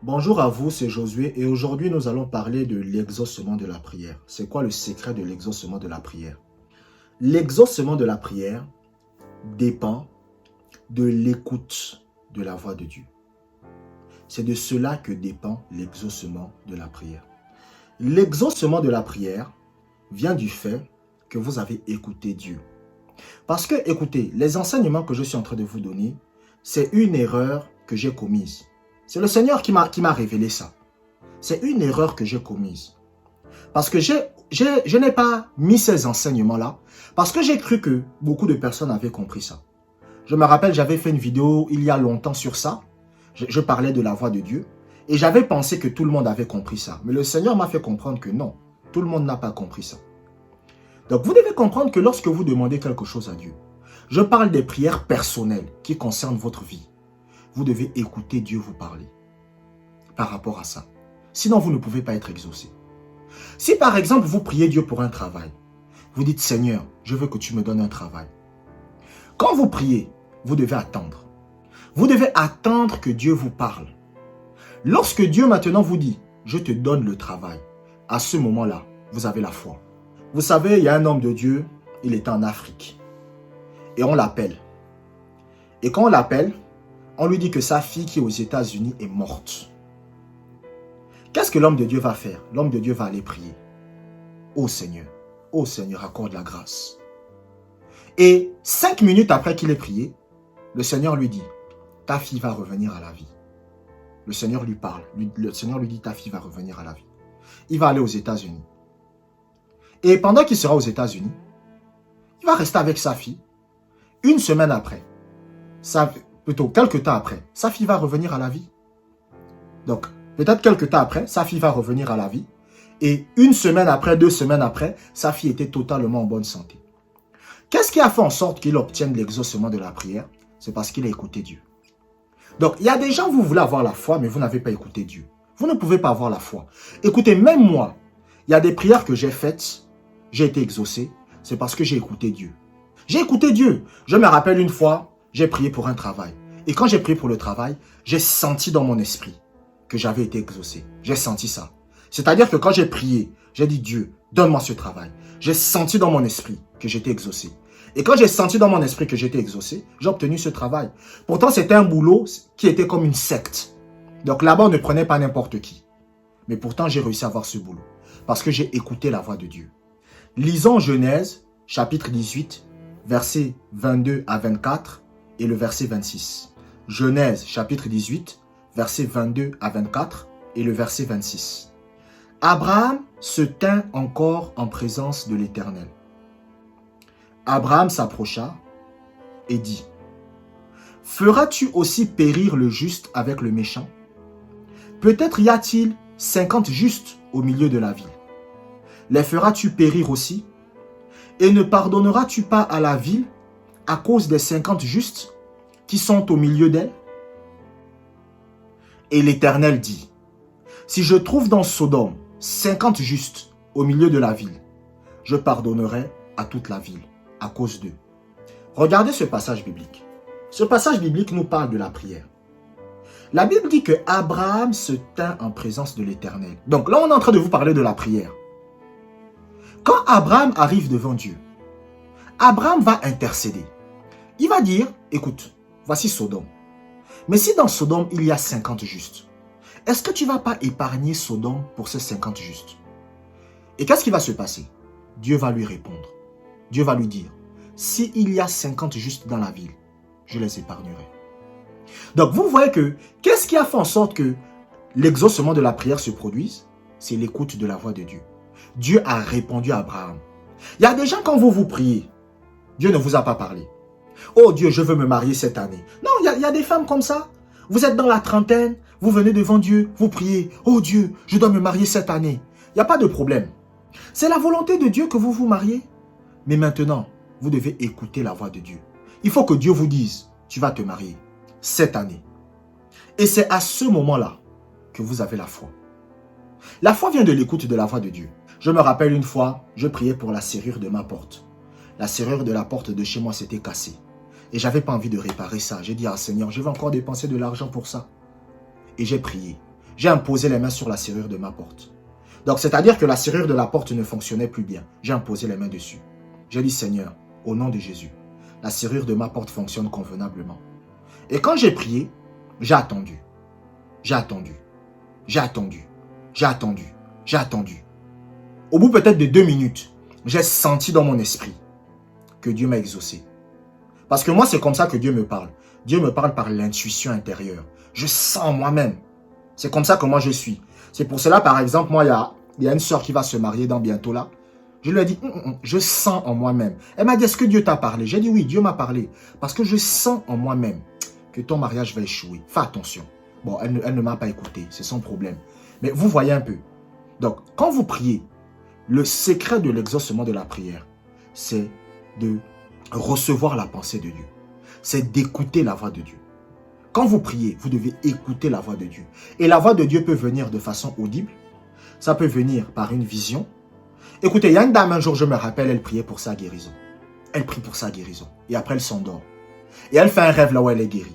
Bonjour à vous, c'est Josué et aujourd'hui nous allons parler de l'exaucement de la prière. C'est quoi le secret de l'exaucement de la prière? L'exaucement de la prière dépend de l'écoute de la voix de Dieu. C'est de cela que dépend l'exaucement de la prière. L'exaucement de la prière vient du fait que vous avez écouté Dieu. Parce que, écoutez, les enseignements que je suis en train de vous donner, c'est une erreur que j'ai commise. C'est le Seigneur qui m'a révélé ça. C'est une erreur que j'ai commise. Parce que je n'ai pas mis ces enseignements-là, parce que j'ai cru que beaucoup de personnes avaient compris ça. Je me rappelle, j'avais fait une vidéo il y a longtemps sur ça. Je parlais de la voix de Dieu. Et j'avais pensé que tout le monde avait compris ça. Mais le Seigneur m'a fait comprendre que non, tout le monde n'a pas compris ça. Donc vous devez comprendre que lorsque vous demandez quelque chose à Dieu, je parle des prières personnelles qui concernent votre vie. Vous devez écouter Dieu vous parler par rapport à ça. Sinon, vous ne pouvez pas être exaucé. Si par exemple, vous priez Dieu pour un travail, vous dites, Seigneur, je veux que tu me donnes un travail. Quand vous priez, vous devez attendre. Vous devez attendre que Dieu vous parle. Lorsque Dieu maintenant vous dit, je te donne le travail, à ce moment-là, vous avez la foi. Vous savez, il y a un homme de Dieu, il était en Afrique. Et on l'appelle. Et quand on l'appelle, on lui dit que sa fille qui est aux États-Unis est morte. Qu'est-ce que l'homme de Dieu va faire? L'homme de Dieu va aller prier. Ô Seigneur, accorde la grâce. Et 5 minutes après qu'il ait prié, le Seigneur lui dit, ta fille va revenir à la vie. Le Seigneur lui parle. Le Seigneur lui dit, ta fille va revenir à la vie. Il va aller aux États-Unis. Et pendant qu'il sera aux États-Unis, il va rester avec sa fille. Une semaine après, plutôt quelques temps après, sa fille va revenir à la vie. Donc, peut-être quelques temps après, sa fille va revenir à la vie. Et une semaine après, 2 semaines après, sa fille était totalement en bonne santé. Qu'est-ce qui a fait en sorte qu'il obtienne l'exaucement de la prière? C'est parce qu'il a écouté Dieu. Donc, il y a des gens, vous voulez avoir la foi, mais vous n'avez pas écouté Dieu. Vous ne pouvez pas avoir la foi. Écoutez, même moi, il y a des prières que j'ai faites, j'ai été exaucé, c'est parce que j'ai écouté Dieu. J'ai écouté Dieu. Je me rappelle une fois, j'ai prié pour un travail. Et quand j'ai prié pour le travail, j'ai senti dans mon esprit que j'avais été exaucé. J'ai senti ça. C'est-à-dire que quand j'ai prié, j'ai dit Dieu, donne-moi ce travail. J'ai senti dans mon esprit que j'étais exaucé. Et quand j'ai senti dans mon esprit que j'étais exaucé, j'ai obtenu ce travail. Pourtant, c'était un boulot qui était comme une secte. Donc là-bas, on ne prenait pas n'importe qui. Mais pourtant, j'ai réussi à avoir ce boulot. Parce que j'ai écouté la voix de Dieu. Lisons Genèse, chapitre 18, versets 22 à 24 et le verset 26. Genèse, chapitre 18, versets 22 à 24 et le verset 26. Abraham se tint encore en présence de l'Éternel. Abraham s'approcha et dit, « Feras-tu aussi périr le juste avec le méchant? Peut-être y a-t-il 50 justes au milieu de la ville. Les feras-tu périr aussi? Et ne pardonneras-tu pas à la ville à cause des 50 justes qui sont au milieu d'elle? » Et l'Éternel dit, « Si je trouve dans Sodome 50 justes au milieu de la ville, je pardonnerai à toute la ville à cause d'eux. » Regardez ce passage biblique. Ce passage biblique nous parle de la prière. La Bible dit que Abraham se tint en présence de l'Éternel. Donc là, on est en train de vous parler de la prière. Quand Abraham arrive devant Dieu, Abraham va intercéder. Il va dire, écoute, voici Sodome. Mais si dans Sodome, il y a 50 justes, est-ce que tu ne vas pas épargner Sodome pour ces 50 justes? Et qu'est-ce qui va se passer? Dieu va lui répondre. Dieu va lui dire, s'il y a 50 justes dans la ville, je les épargnerai. Donc vous voyez que, qu'est-ce qui a fait en sorte que l'exaucement de la prière se produise? C'est l'écoute de la voix de Dieu. Dieu a répondu à Abraham. Il y a des gens, quand vous priez, Dieu ne vous a pas parlé. Oh Dieu, je veux me marier cette année. Non, il y a des femmes comme ça. Vous êtes dans la trentaine, vous venez devant Dieu, vous priez. Oh Dieu, je dois me marier cette année. Il n'y a pas de problème. C'est la volonté de Dieu que vous vous mariez. Mais maintenant, vous devez écouter la voix de Dieu. Il faut que Dieu vous dise, tu vas te marier cette année. Et c'est à ce moment-là que vous avez la foi. La foi vient de l'écoute de la voix de Dieu. Je me rappelle une fois, je priais pour la serrure de ma porte. La serrure de la porte de chez moi s'était cassée. Et j'avais pas envie de réparer ça. J'ai dit, ah Seigneur, je vais encore dépenser de l'argent pour ça. Et j'ai prié. j'ai imposé les mains sur la serrure de ma porte. Donc, c'est-à-dire que la serrure de la porte ne fonctionnait plus bien. J'ai imposé les mains dessus. J'ai dit, Seigneur, au nom de Jésus, la serrure de ma porte fonctionne convenablement. Et quand j'ai prié, j'ai attendu. J'ai attendu. J'ai attendu. J'ai attendu. J'ai attendu. Au bout peut-être de 2 minutes, j'ai senti dans mon esprit que Dieu m'a exaucé. Parce que moi, c'est comme ça que Dieu me parle. Dieu me parle par l'intuition intérieure. Je sens moi-même. C'est comme ça que moi je suis. C'est pour cela, par exemple, moi, il y a une soeur qui va se marier dans bientôt là. Je lui ai dit, je sens en moi-même. Elle m'a dit, est-ce que Dieu t'a parlé? J'ai dit, oui, Dieu m'a parlé. Parce que je sens en moi-même que ton mariage va échouer. Fais attention. Bon, elle ne m'a pas écouté. C'est son problème. Mais vous voyez un peu. Donc, quand vous priez, le secret de l'exaucement de la prière, c'est de recevoir la pensée de Dieu. C'est d'écouter la voix de Dieu. Quand vous priez, vous devez écouter la voix de Dieu. Et la voix de Dieu peut venir de façon audible. Ça peut venir par une vision. Écoutez, il y a une dame, un jour, je me rappelle, elle priait pour sa guérison. Elle prie pour sa guérison. Et après, elle s'endort. Et elle fait un rêve là où elle est guérie.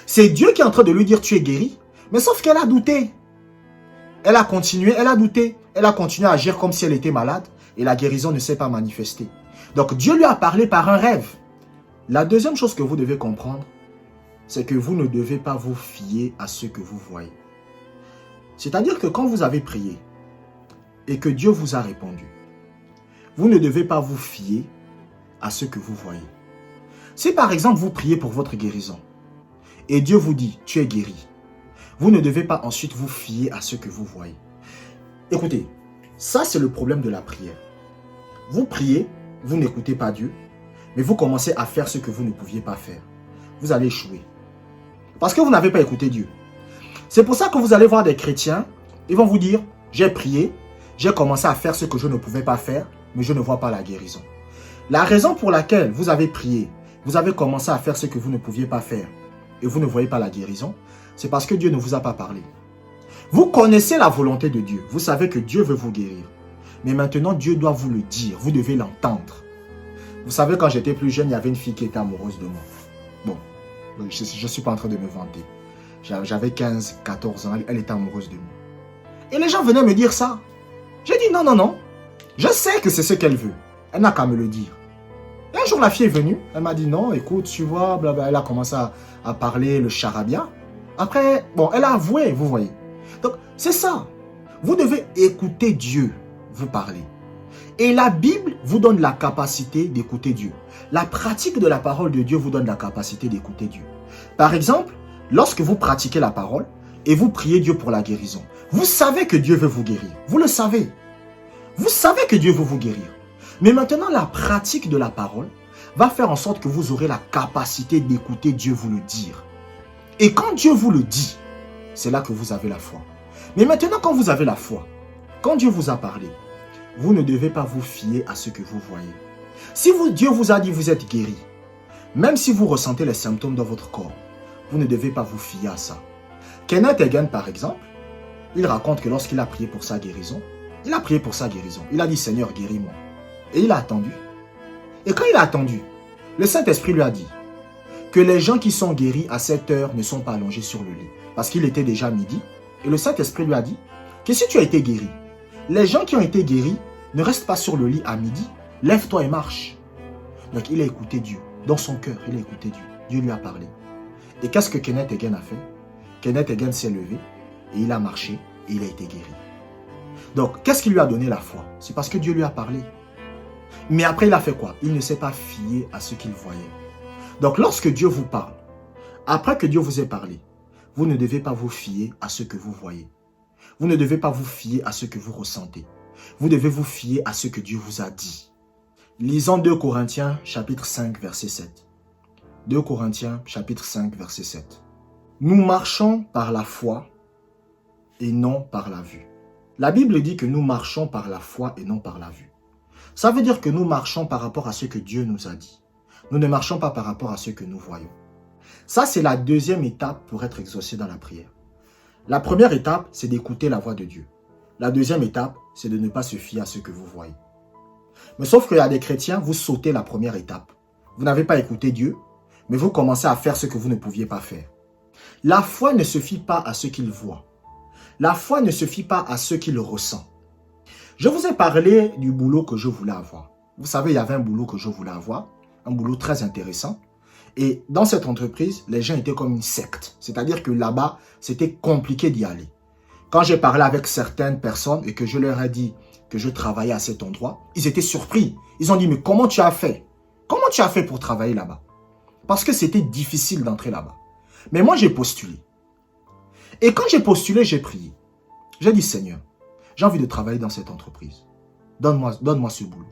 C'est Dieu qui est en train de lui dire, tu es guéri. Mais sauf qu'elle a douté. Elle a continué, elle a douté. Elle a continué à agir comme si elle était malade. Et la guérison ne s'est pas manifestée. Donc, Dieu lui a parlé par un rêve. La deuxième chose que vous devez comprendre, c'est que vous ne devez pas vous fier à ce que vous voyez. C'est-à-dire que quand vous avez prié et que Dieu vous a répondu, vous ne devez pas vous fier à ce que vous voyez. Si par exemple vous priez pour votre guérison et Dieu vous dit tu es guéri, vous ne devez pas ensuite vous fier à ce que vous voyez. Écoutez, ça c'est le problème de la prière. Vous priez, vous n'écoutez pas Dieu, mais vous commencez à faire ce que vous ne pouviez pas faire. Vous allez échouer. Parce que vous n'avez pas écouté Dieu. C'est pour ça que vous allez voir des chrétiens, ils vont vous dire, j'ai prié, j'ai commencé à faire ce que je ne pouvais pas faire, mais je ne vois pas la guérison. La raison pour laquelle vous avez prié, vous avez commencé à faire ce que vous ne pouviez pas faire, et vous ne voyez pas la guérison, c'est parce que Dieu ne vous a pas parlé. Vous connaissez la volonté de Dieu, vous savez que Dieu veut vous guérir. Mais maintenant, Dieu doit vous le dire, vous devez l'entendre. Vous savez, quand j'étais plus jeune, il y avait une fille qui était amoureuse de moi. Bon, je ne suis pas en train de me vanter. J'avais 15, 14 ans, elle était amoureuse de moi. Et les gens venaient me dire ça. J'ai dit non, non, non. Je sais que c'est ce qu'elle veut. Elle n'a qu'à me le dire. Et un jour, la fille est venue. Elle m'a dit non, écoute, tu vois, blablabla. Elle a commencé à parler le charabia. Après, bon, elle a avoué, vous voyez. Donc, c'est ça. Vous devez écouter Dieu vous parler. Et la Bible vous donne la capacité d'écouter Dieu. La pratique de la parole de Dieu vous donne la capacité d'écouter Dieu. Par exemple, lorsque vous pratiquez la parole et vous priez Dieu pour la guérison, vous savez que Dieu veut vous guérir. Vous le savez. Vous savez que Dieu veut vous guérir. Mais maintenant, la pratique de la parole va faire en sorte que vous aurez la capacité d'écouter Dieu vous le dire. Et quand Dieu vous le dit, c'est là que vous avez la foi. Mais maintenant, quand vous avez la foi, quand Dieu vous a parlé, vous ne devez pas vous fier à ce que vous voyez. Si Dieu vous a dit vous êtes guéri, même si vous ressentez les symptômes dans votre corps, vous ne devez pas vous fier à ça. Kenneth Hagin, par exemple, il raconte que lorsqu'il a prié pour sa guérison, il a prié pour sa guérison. Il a dit Seigneur, guéris-moi. Et il a attendu. Et quand il a attendu, le Saint-Esprit lui a dit que les gens qui sont guéris à cette heure ne sont pas allongés sur le lit. Parce qu'il était déjà midi. Et le Saint-Esprit lui a dit que si tu as été guéri, les gens qui ont été guéris ne restent pas sur le lit à midi. Lève-toi et marche. Donc il a écouté Dieu. Dans son cœur, il a écouté Dieu. Dieu lui a parlé. Et qu'est-ce que Kenneth Hagin a fait? Kenneth Hagin s'est levé et il a marché et il a été guéri. Donc, qu'est-ce qui lui a donné la foi? C'est parce que Dieu lui a parlé. Mais après, il a fait quoi? Il ne s'est pas fié à ce qu'il voyait. Donc, lorsque Dieu vous parle, après que Dieu vous ait parlé, vous ne devez pas vous fier à ce que vous voyez. Vous ne devez pas vous fier à ce que vous ressentez. Vous devez vous fier à ce que Dieu vous a dit. Lisons 2 Corinthiens, chapitre 5, verset 7. 2 Corinthiens, chapitre 5, verset 7. Nous marchons par la foi et non par la vue. La Bible dit que nous marchons par la foi et non par la vue. Ça veut dire que nous marchons par rapport à ce que Dieu nous a dit. Nous ne marchons pas par rapport à ce que nous voyons. Ça, c'est la deuxième étape pour être exaucé dans la prière. La première étape, c'est d'écouter la voix de Dieu. La deuxième étape, c'est de ne pas se fier à ce que vous voyez. Mais sauf qu'il y a des chrétiens, vous sautez la première étape. Vous n'avez pas écouté Dieu, mais vous commencez à faire ce que vous ne pouviez pas faire. La foi ne se fie pas à ce qu'il voit. La foi ne se fie pas à ce qu'il ressent. Je vous ai parlé du boulot que je voulais avoir. Vous savez, il y avait un boulot que je voulais avoir, un boulot très intéressant. Et dans cette entreprise, les gens étaient comme une secte. C'est-à-dire que là-bas, c'était compliqué d'y aller. Quand j'ai parlé avec certaines personnes et que je leur ai dit que je travaillais à cet endroit, ils étaient surpris. Ils ont dit, mais comment tu as fait? Comment tu as fait pour travailler là-bas? Parce que c'était difficile d'entrer là-bas. Mais moi, j'ai postulé. Et quand j'ai postulé, j'ai prié. J'ai dit, Seigneur, j'ai envie de travailler dans cette entreprise. Donne-moi ce boulot.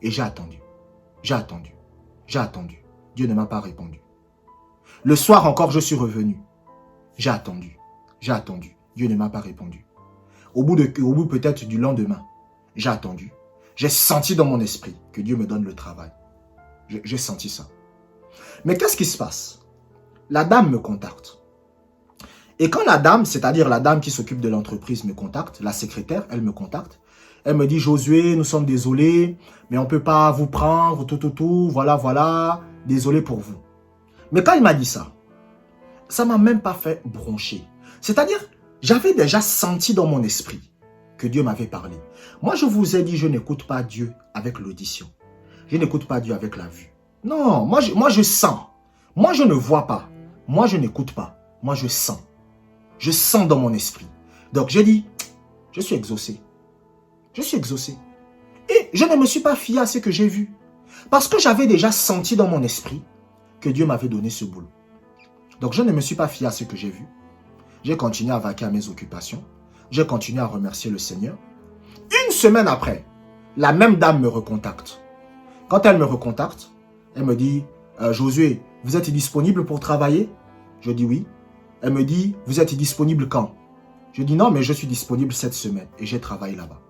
Et j'ai attendu. J'ai attendu. J'ai attendu. Dieu ne m'a pas répondu. Le soir encore, je suis revenu. J'ai attendu. J'ai attendu. Dieu ne m'a pas répondu. Au bout peut-être du lendemain, j'ai attendu. J'ai senti dans mon esprit que Dieu me donne le travail. J'ai senti ça. Mais qu'est-ce qui se passe? La dame me contacte. Et quand la dame, c'est-à-dire la dame qui s'occupe de l'entreprise me contacte, la secrétaire, elle me contacte, elle me dit, Josué, nous sommes désolés, mais on ne peut pas vous prendre, voilà, désolé pour vous. Mais quand il m'a dit ça, ça ne m'a même pas fait broncher. C'est-à-dire, j'avais déjà senti dans mon esprit que Dieu m'avait parlé. Moi, je vous ai dit, je n'écoute pas Dieu avec l'audition. Je n'écoute pas Dieu avec la vue. Non, moi je sens. Moi, je ne vois pas. Moi, je n'écoute pas. Moi, je sens. Je sens dans mon esprit. Donc, j'ai dit, je suis exaucé. Je suis exaucé. Et je ne me suis pas fié à ce que j'ai vu. Parce que j'avais déjà senti dans mon esprit que Dieu m'avait donné ce boulot. Donc, je ne me suis pas fié à ce que j'ai vu. J'ai continué à vaquer à mes occupations. J'ai continué à remercier le Seigneur. Une semaine après, la même dame me recontacte. Quand elle me recontacte, elle me dit, Josué, vous êtes disponible pour travailler? Je dis oui. Elle me dit, vous êtes disponible quand? Je dis non, mais je suis disponible cette semaine et j'ai travaillé là-bas.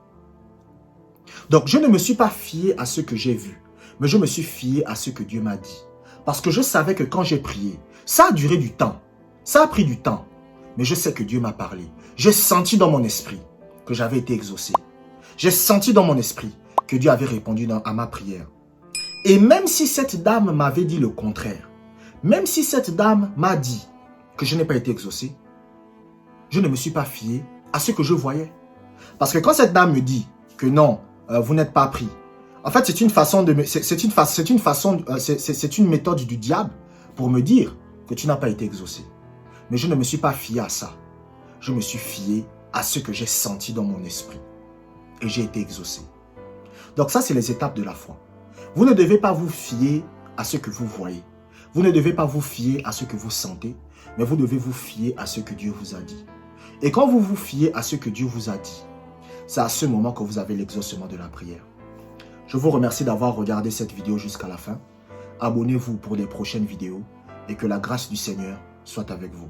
Donc, je ne me suis pas fié à ce que j'ai vu, mais je me suis fié à ce que Dieu m'a dit. Parce que je savais que quand j'ai prié, ça a duré du temps. Ça a pris du temps. Mais je sais que Dieu m'a parlé. J'ai senti dans mon esprit que j'avais été exaucé. J'ai senti dans mon esprit que Dieu avait répondu à ma prière. Et même si cette dame m'avait dit le contraire, même si cette dame m'a dit que je n'ai pas été exaucé, je ne me suis pas fié à ce que je voyais. Parce que quand cette dame me dit que non, vous n'êtes pas pris, en fait, c'est une méthode du diable pour me dire que tu n'as pas été exaucé. Mais je ne me suis pas fié à ça. Je me suis fié à ce que j'ai senti dans mon esprit. Et j'ai été exaucé. Donc ça, c'est les étapes de la foi. Vous ne devez pas vous fier à ce que vous voyez. Vous ne devez pas vous fier à ce que vous sentez, mais vous devez vous fier à ce que Dieu vous a dit. Et quand vous vous fiez à ce que Dieu vous a dit, c'est à ce moment que vous avez l'exaucement de la prière. Je vous remercie d'avoir regardé cette vidéo jusqu'à la fin. Abonnez-vous pour les prochaines vidéos et que la grâce du Seigneur soit avec vous.